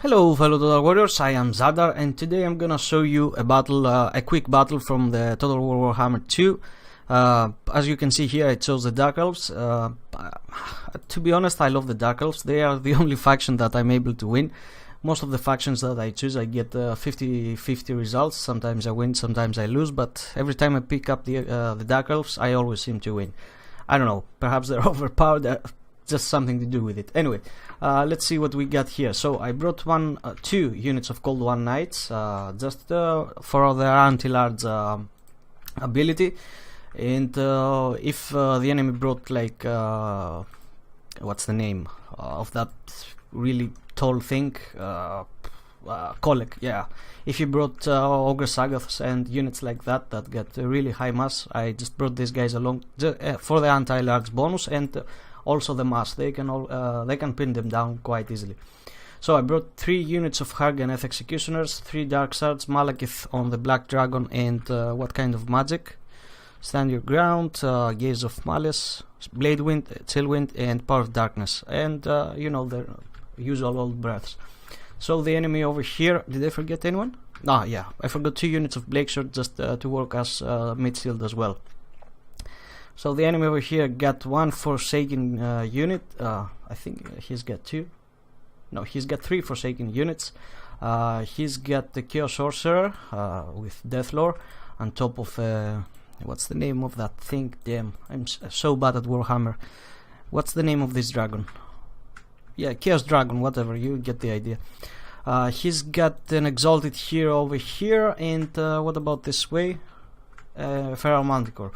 Hello fellow Total Warriors, I am Zadar and today I'm gonna show you a battle, a quick battle from the Total War Warhammer 2. As you can see here, I chose the Dark Elves. To be honest, I love the Dark Elves. They are the only faction that I'm able to win. Most of the factions that I choose, I get 50-50 results. Sometimes I win, sometimes I lose, but every time I pick up the Dark Elves, I always seem to win. I don't know, perhaps they're overpowered. Just something to do with it. Anyway, let's see what we got here. So I brought two units of Cold One Knights, just for their anti-large ability. And if the enemy brought like what's the name of that really tall thing? Kolek, yeah. If you brought Ogre Sagoths and units like that get really high mass, I just brought these guys along for the anti-large bonus and also the mass. They can pin them down quite easily. So I brought 3 units of Harganeth Executioners, 3 Dark Swords, Malekith on the Black Dragon, and what kind of magic? Stand Your Ground, Gaze of Malice, Blade Wind, Chill Wind, and Power of Darkness, and you know, the usual old breaths. So the enemy over here, did I forget anyone? Ah, yeah, I forgot 2 units of Blake Sword just to work as mid shield as well. So the enemy over here got 1 Forsaken unit. I think he's got 2. No, he's got 3 Forsaken units. He's got the Chaos Sorcerer with Deathlore on top of what's the name of that thing? Damn, I'm so bad at Warhammer. What's the name of this dragon? Yeah, Chaos Dragon, whatever, you get the idea. He's got an Exalted Hero over here, and what about this way? Feral Manticore.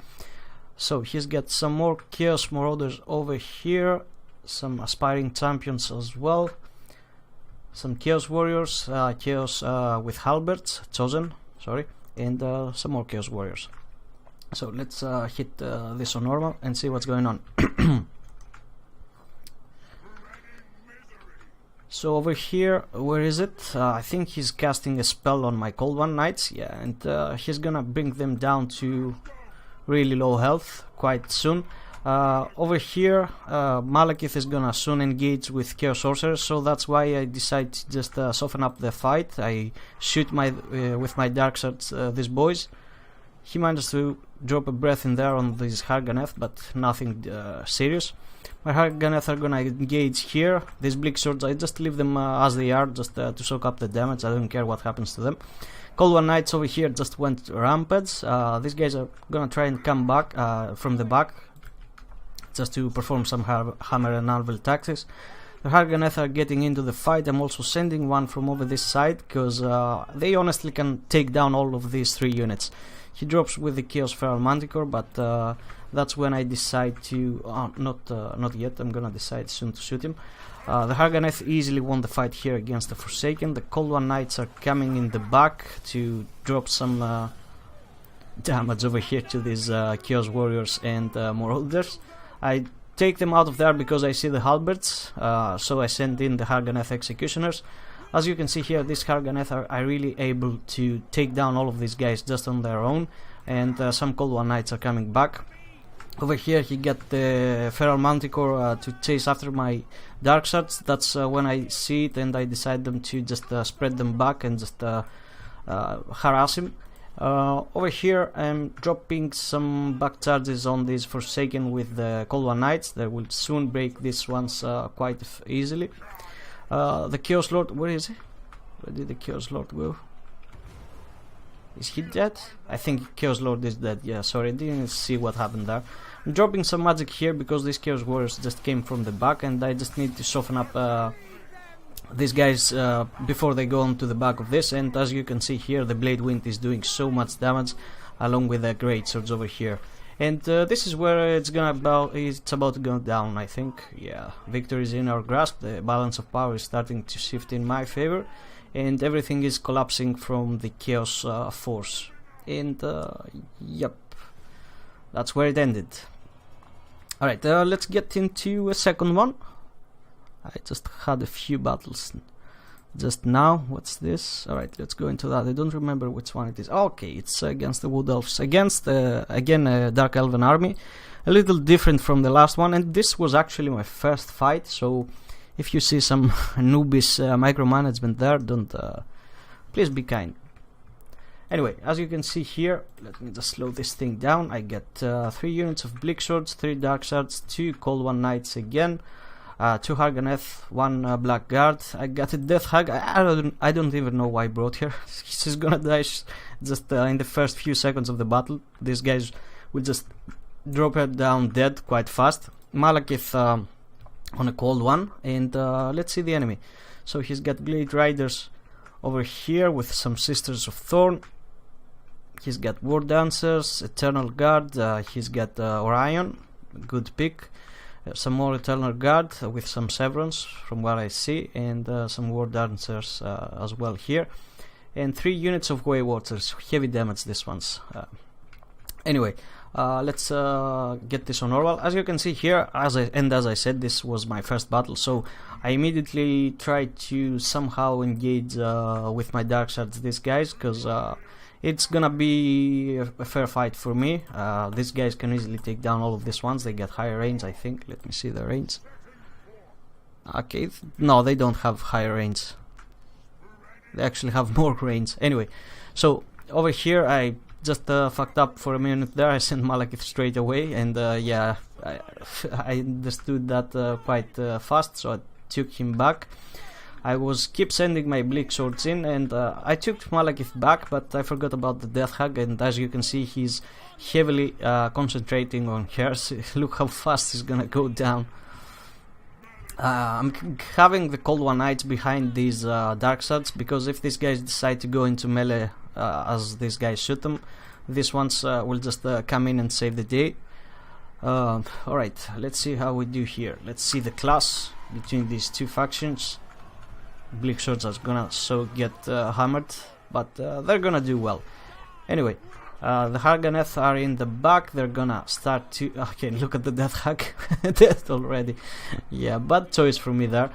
So he's got some more Chaos Marauders over here, some Aspiring Champions as well, some Chaos Warriors, Chaos with Halberds, Chosen, sorry, and some more Chaos Warriors. So let's hit this on normal and see what's going on. So over here, where is it? I think he's casting a spell on my Cold One Knights, yeah, and he's gonna bring them down to really low health quite soon. Over here, Malekith is gonna soon engage with Chaos Sorcerers, so that's why I decide to just soften up the fight. I shoot with my Dark Swords these boys. He managed to drop a breath in there on this Harganeth, but nothing serious. My Harganeth are gonna engage here. These Bleak Swords, I just leave them as they are, just to soak up the damage. I don't care what happens to them. Cold One Knights over here just went rampage. These guys are gonna try and come back from the back, just to perform some hammer and anvil tactics. The Harganeth are getting into the fight. I'm also sending one from over this side, because they honestly can take down all of these 3 units. He drops with the Chaos Feral Manticore, but that's when I decide to... not yet, I'm gonna decide soon to shoot him. The Harganeth easily won the fight here against the Forsaken. The Cold One Knights are coming in the back to drop some damage over here to these Chaos Warriors and Marauders. I take them out of there because I see the Halberds, so I send in the Harganeth Executioners. As you can see here, these Harganeth are really able to take down all of these guys just on their own, and some Cold One Knights are coming back. Over here he got the Feral Manticore to chase after my Dark Swords. That's when I see it and I decide them to just spread them back and just harass him. Over here I'm dropping some back charges on these Forsaken with the Cold One Knights. They will soon break these ones quite easily. The Chaos Lord, where is he? Where did the Chaos Lord go? Is he dead? I think Chaos Lord is dead, yeah, sorry, I didn't see what happened there. I'm dropping some magic here because these Chaos Warriors just came from the back, and I just need to soften up these guys before they go on to the back of this. And as you can see here, the Blade Wind is doing so much damage along with the Great Swords over here. And this is where it's about to go down, I think. Yeah, victory is in our grasp. The balance of power is starting to shift in my favor, and everything is collapsing from the Chaos force. And yep, that's where it ended. Alright, let's get into a second one. I just had a few battles just now. What's this? Alright, let's go into that. I don't remember which one it is. Okay, it's against the Wood Elves, against again a Dark Elven army, a little different from the last one, and this was actually my first fight, so If you see some newbies micromanagement there, don't please be kind. Anyway, as you can see here, let me just slow this thing down. I get 3 units of Bleak Swords, 3 Dark Shards, 2 Cold One Knights again, 2 Harganeth, 1 Blackguard. I got a Death Hag. I don't even know why I brought her. She's gonna die just in the first few seconds of the battle. These guys will just drop her down dead quite fast. Malekith on a Cold One, and let's see the enemy. So he's got Glade Riders over here with some Sisters of Thorn. He's got War Dancers, Eternal Guard, he's got Orion, good pick. Some more Eternal Guard with some Severance from what I see, and some War Dancers as well here. And 3 units of Way Waters, heavy damage this one's. Anyway, let's get this on normal. As you can see here, as I said, this was my first battle, so I immediately tried to somehow engage with my Dark Shards these guys, because it's gonna be a fair fight for me. These guys can easily take down all of these ones. They get higher range, I think. Let me see the range. Okay, no, they don't have higher range. They actually have more range. Anyway, so over here I just fucked up for a minute there. I sent Malekith straight away, and yeah, I understood that quite fast, so I took him back. I was keep sending my Bleak Swords in, and I took Malekith back, but I forgot about the Death Hag, and as you can see, he's heavily concentrating on her. So look how fast he's gonna go down. I'm having the Cold One Knights behind these Dark Shards, because if these guys decide to go into melee as these guys shoot them, these ones will just come in and save the day. Alright, let's see how we do here. Let's see the class between these two factions. Bleak Swords are gonna get hammered, but they're gonna do well. Anyway, the Harganeth are in the back. They're gonna start to... Okay, look at the Death Hag. Death already. Yeah, bad choice for me there.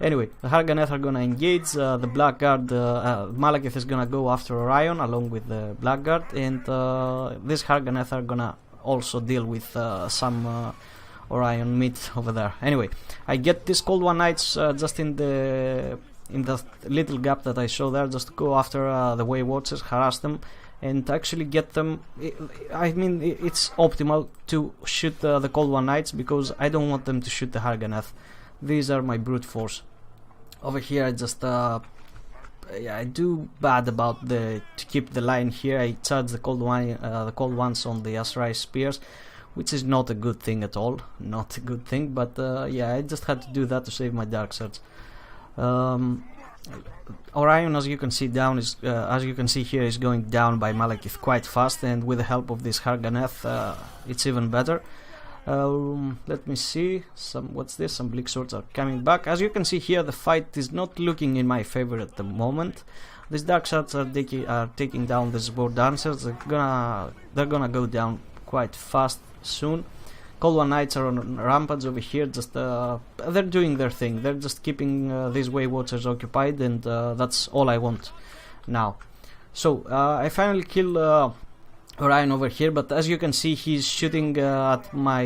Anyway, the Harganeth are gonna engage. The Blackguard, Malekith is gonna go after Orion along with the Blackguard, and these Harganeth are gonna also deal with some Orion meat over there. Anyway, I get this Cold One Knights just in the little gap that I show there, just to go after the Way Watchers, harass them, and actually get them. I mean, it's optimal to shoot the Cold One Knights, because I don't want them to shoot the Harganeth. These are my brute force. Over here I just yeah, I do bad about to keep the line here. I charge the cold ones on the Asrai spears, which is not a good thing at all. Not a good thing, but yeah, I just had to do that to save my Dark Shards. Orion, as you can see here, is going down by Malekith quite fast, and with the help of this Harganeth, it's even better. Let me see. What's this? Some Bleak Swords are coming back. As you can see here, the fight is not looking in my favor at the moment. These Dark Shards are taking down these War Dancers. They're gonna go down quite fast soon. Cold One Knights are on rampage over here. Just they're doing their thing. They're just keeping these Way Watchers occupied, and that's all I want now. So I finally kill Orion over here, but as you can see, he's shooting at my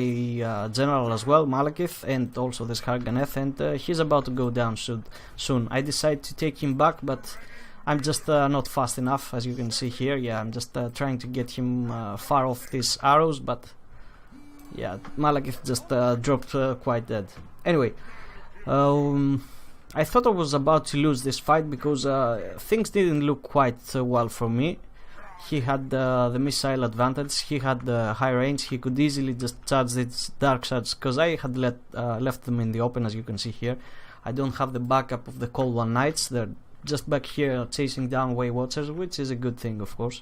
general as well, Malekith, and also this Harganeth, and he's about to go down soon. I decide to take him back, but I'm just not fast enough, as you can see here. Yeah, I'm just trying to get him far off these arrows, but yeah, Malekith just dropped quite dead. Anyway, I thought I was about to lose this fight, because things didn't look quite well for me. He had the missile advantage, he had the high range, he could easily just charge these Dark Shards, because I had left them in the open, as you can see here. I don't have the backup of the Cold One Knights. They're just back here chasing down Way Watchers, which is a good thing, of course.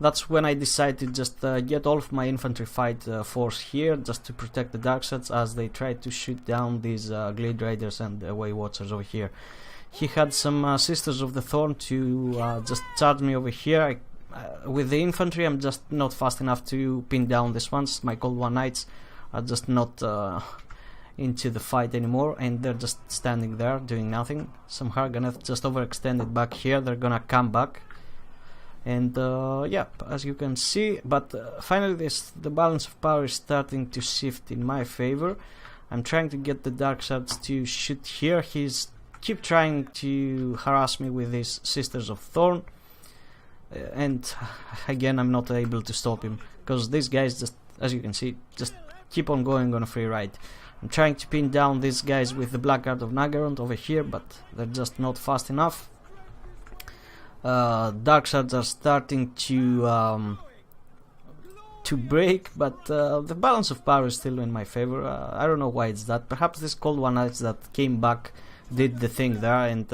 That's when I decided to just get all of my infantry fight force here, just to protect the Dark Shards as they tried to shoot down these Glade Riders and Way Watchers over here. He had some Sisters of the Thorn to just charge me over here. With the infantry, I'm just not fast enough to pin down these ones. My Cold One Knights are just not into the fight anymore, and they're just standing there doing nothing. Some Harganeth just overextended back here. They're gonna come back, and yeah, as you can see. But finally, the balance of power is starting to shift in my favor. I'm trying to get the Dark Shards to shoot here. He's keep trying to harass me with his Sisters of Thorn, and again I'm not able to stop him, because these guys just, as you can see, just keep on going on a free ride. I'm trying to pin down these guys with the Black Art of Nagaroth over here, but they're just not fast enough. Dark Shards are starting to break, but the balance of power is still in my favor. I don't know why it's that. Perhaps this Cold One Knights that came back did the thing there, and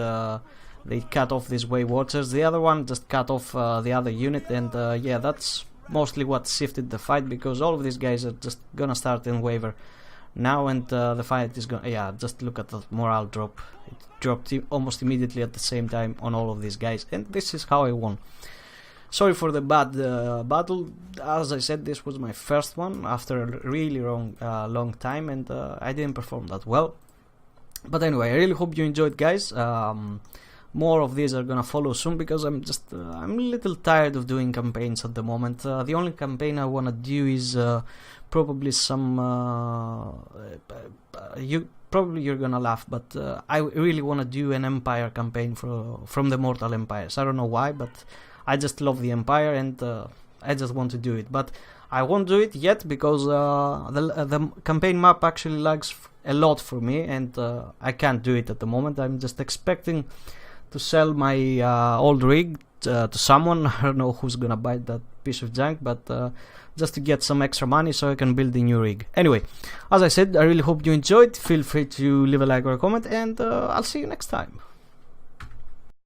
they cut off these Way Watchers. The other one just cut off the other unit, and yeah, that's mostly what shifted the fight, because all of these guys are just gonna start in waver now, and the fight is gonna, yeah, just look at the morale drop. It dropped almost immediately at the same time on all of these guys, and this is how I won. Sorry for the bad battle. As I said, this was my first one after a really long time, and I didn't perform that well. But anyway, I really hope you enjoyed, guys. More of these are gonna follow soon, because I'm a little tired of doing campaigns at the moment. The only campaign I wanna do is probably some you're gonna laugh, but I really wanna do an Empire campaign from the Mortal Empires. I don't know why, but I just love the Empire, and I just want to do it. But I won't do it yet, because the campaign map actually lags a lot for me, and I can't do it at the moment. I'm just expecting to sell my old rig to someone. I don't know who's gonna buy that piece of junk, but just to get some extra money so I can build a new rig. Anyway, as I said, I really hope you enjoyed. Feel free to leave a like or a comment, and I'll see you next time.